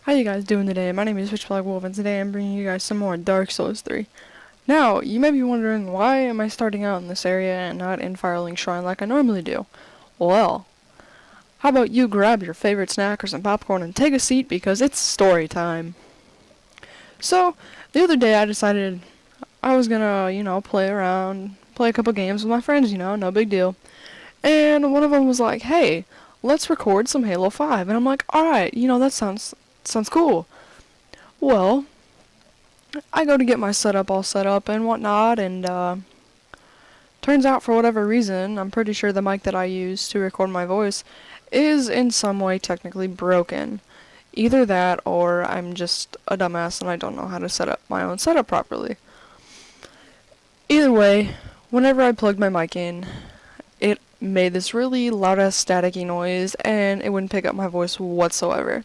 How you guys doing today? My name is Pitch Black Wolf, and today I'm bringing you guys some more Dark Souls 3. Now, you may be wondering, why am I starting out in this area and not in Firelink Shrine like I normally do? Well, how about you grab your favorite snack or some popcorn and take a seat because it's story time. So, the other day I decided I was gonna, play around, play a couple games with my friends, no big deal. And one of them was like, hey, let's record some Halo 5. And I'm like, alright, that sounds cool. Well, I go to get my setup all set up and whatnot, and turns out for whatever reason, I'm pretty sure the mic that I use to record my voice is in some way technically broken. Either that, or I'm just a dumbass and I don't know how to set up my own setup properly. Either way, whenever I plugged my mic in, it made this really loud-ass staticky noise, and it wouldn't pick up my voice whatsoever.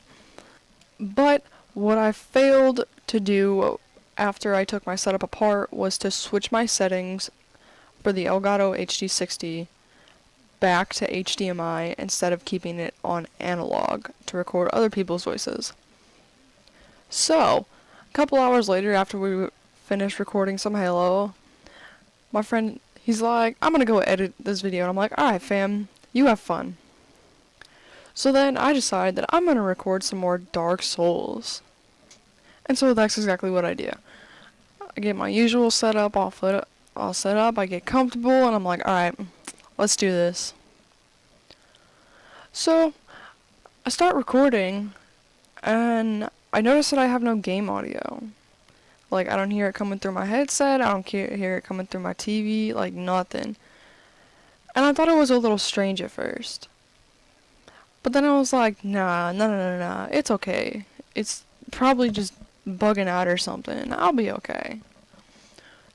But what I failed to do after I took my setup apart was to switch my settings for the Elgato HD60 back to HDMI instead of keeping it on analog to record other people's voices. So, a couple hours later after we finished recording some Halo, my friend, he's like, I'm gonna go edit this video, and I'm like, alright fam, you have fun. So then I decide that I'm gonna record some more Dark Souls. And so that's exactly what I do. I get my usual setup all set up, I get comfortable, and I'm like, alright, let's do this. So, I start recording, and I notice that I have no game audio. Like, I don't hear it coming through my headset, I don't hear it coming through my TV, like, nothing. And I thought it was a little strange at first. But then I was like, nah, it's okay. It's probably just bugging out or something. I'll be okay.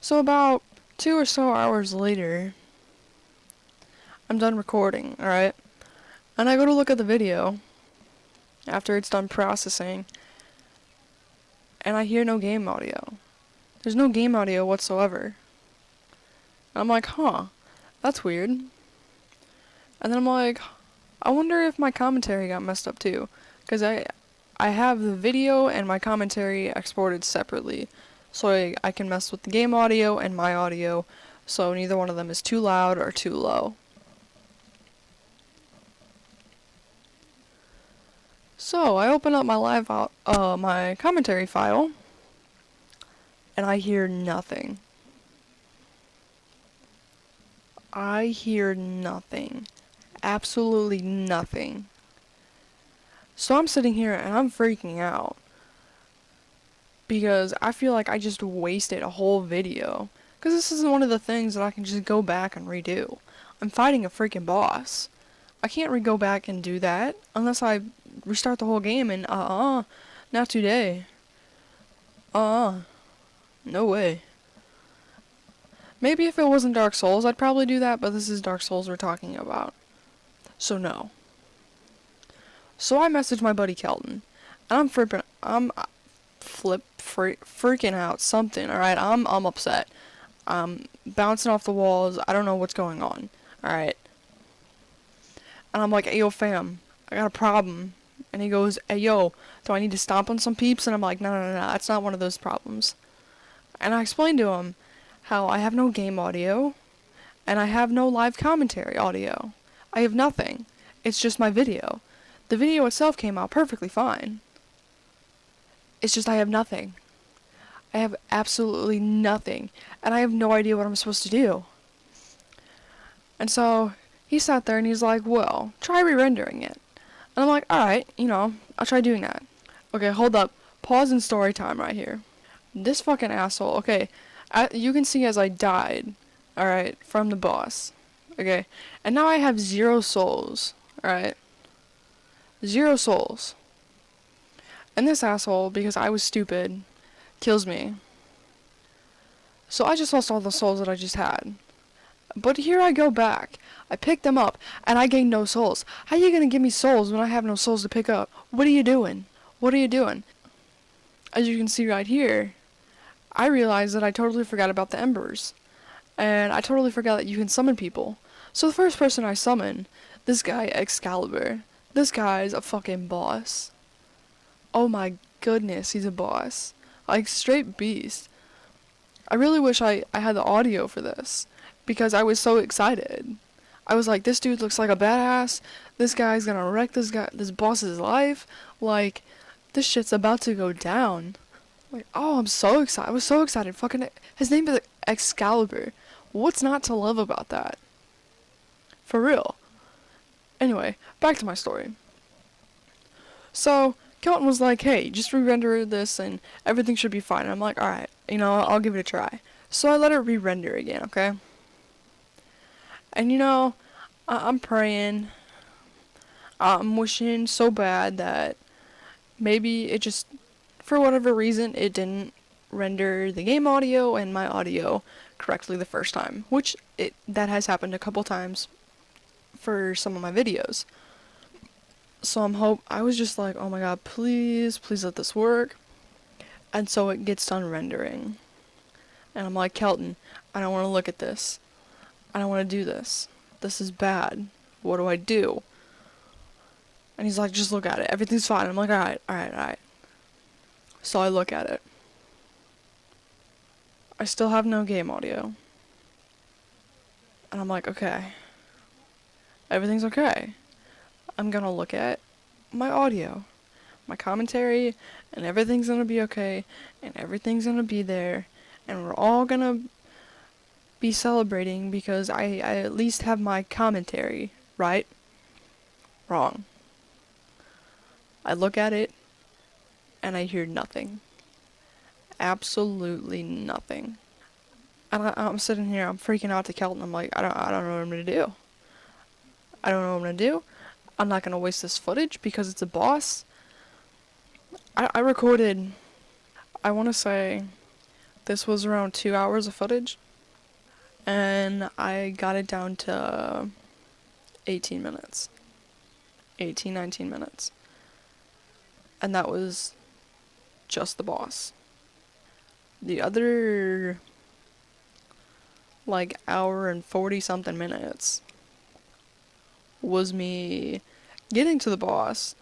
So about 2 or so hours later, I'm done recording, alright? And I go to look at the video after it's done processing, and I hear no game audio. There's no game audio whatsoever. And I'm like, huh, that's weird. And then I'm like, I wonder if my commentary got messed up too, because I have the video and my commentary exported separately, so I can mess with the game audio and my audio, so neither one of them is too loud or too low. So I open up my my commentary file, and I hear nothing. I hear nothing. Absolutely nothing. So I'm sitting here and I'm freaking out because I feel like I just wasted a whole video, because this isn't one of the things that I can just go back and redo. I'm fighting a freaking boss. I can't go back and do that unless I restart the whole game, and not today. No way. Maybe if it wasn't Dark Souls I'd probably do that, but this is Dark Souls we're talking about. So no. So I messaged my buddy Kelton, and I'm freaking out something, alright? I'm upset. I'm bouncing off the walls, I don't know what's going on, alright? And I'm like, hey yo fam, I got a problem. And he goes, hey yo, do I need to stomp on some peeps? And I'm like, no, that's not one of those problems. And I explained to him how I have no game audio, and I have no live commentary audio. I have nothing. It's just my video. The video itself came out perfectly fine. It's just I have nothing. I have absolutely nothing, and I have no idea what I'm supposed to do. And so he sat there and he's like, well, try re-rendering it. And I'm like, alright, I'll try doing that. Okay, hold up. Pause in story time right here. This fucking asshole, okay, you can see as I died, alright, from the boss. Okay, and now I have 0 souls, alright? 0 souls. And this asshole, because I was stupid, kills me. So I just lost all the souls that I just had. But here I go back. I pick them up, and I gain no souls. How are you gonna give me souls when I have no souls to pick up? What are you doing? What are you doing? As you can see right here, I realized that I totally forgot about the embers. And I totally forgot that you can summon people. So the first person I summon, this guy Excalibur. This guy's a fucking boss. Oh my goodness, he's a boss. Like, straight beast. I really wish I had the audio for this, because I was so excited. I was like, this dude looks like a badass. This guy's gonna wreck this boss's life. Like, this shit's about to go down. Like, oh, I'm so excited. I was so excited. Fucking, his name is Excalibur. What's not to love about that? For real. Anyway, back to my story. So, Kelton was like, hey, just re-render this and everything should be fine. And I'm like, alright, I'll give it a try. So I let it re-render again, okay? And I'm praying. I'm wishing so bad that maybe it just, for whatever reason, it didn't render the game audio and my audio correctly the first time. Which, that has happened a couple times for some of my videos. So I was just like, oh my god, please let this work. And so it gets done rendering. And I'm like, Kelton, I don't want to look at this. I don't want to do this. This is bad. What do I do? And he's like, just look at it. Everything's fine. I'm like, alright. So I look at it. I still have no game audio. And I'm like, okay. Everything's okay. I'm gonna look at my audio, my commentary, and everything's gonna be okay, and everything's gonna be there, and we're all gonna be celebrating because I at least have my commentary, right? Wrong. I look at it, and I hear nothing. Absolutely nothing. And I'm sitting here, I'm freaking out to Kelton. I'm like, I don't know what I'm gonna do. I don't know what I'm gonna do. I'm not gonna waste this footage because it's a boss. I recorded, I wanna say, this was around 2 hours of footage. And I got it down to 18 minutes. 19 minutes. And that was just the boss. The other, like, hour and 40 something minutes was me getting to the boss,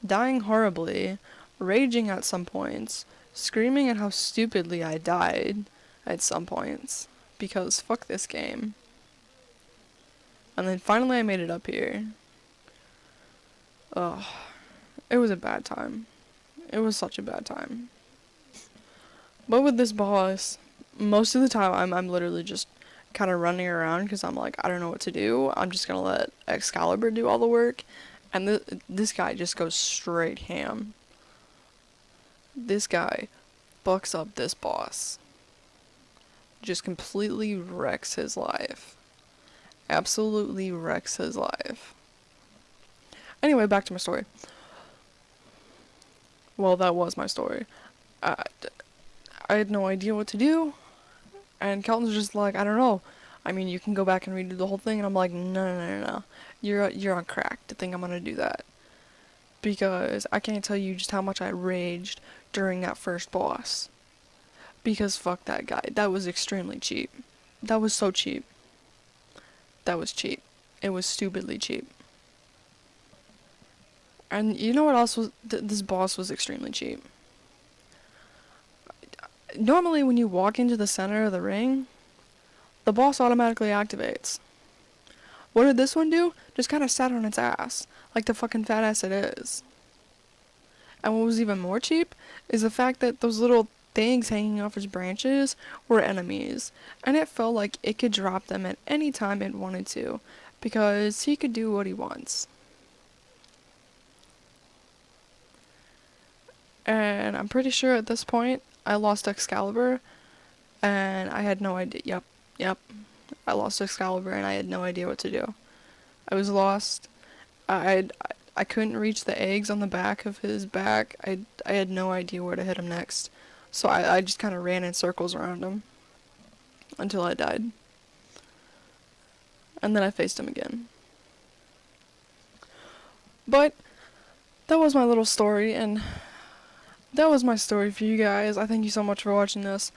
dying horribly, raging at some points, screaming at how stupidly I died at some points, because fuck this game. And then finally I made it up here. Ugh. It was a bad time. It was such a bad time. But with this boss, most of the time I'm literally just kind of running around because I'm like, I don't know what to do. I'm just gonna let Excalibur do all the work. And this guy just goes straight ham. This guy bucks up this boss. Just completely wrecks his life. Absolutely wrecks his life. Anyway, back to my story. Well, that was my story. I had no idea what to do. And Kelton's just like, I don't know. I mean, you can go back and redo the whole thing. And I'm like, no. You're on crack to think I'm gonna do that. Because I can't tell you just how much I raged during that first boss. Because fuck that guy. That was extremely cheap. That was so cheap. That was cheap. It was stupidly cheap. And you know what else was? This boss was extremely cheap. Normally when you walk into the center of the ring, the boss automatically activates. What did this one do? Just kind of sat on its ass, like the fucking fat ass it is. And what was even more cheap is the fact that those little things hanging off its branches were enemies, and it felt like it could drop them at any time it wanted to, because he could do what he wants. And I'm pretty sure at this point I lost Excalibur, and I had no idea. Yep. I lost Excalibur, and I had no idea what to do. I was lost. I couldn't reach the eggs on the back of his back. I had no idea where to hit him next. So I just kind of ran in circles around him until I died. And then I faced him again. But that was my little story, and that was my story for you guys. I thank you so much for watching this.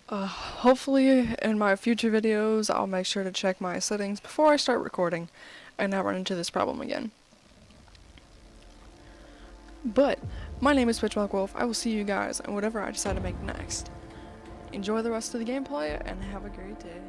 Hopefully in my future videos I'll make sure to check my settings before I start recording and not run into this problem again. But my name is Pitchblack Wolf. I will see you guys in whatever I decide to make next. Enjoy the rest of the gameplay and have a great day.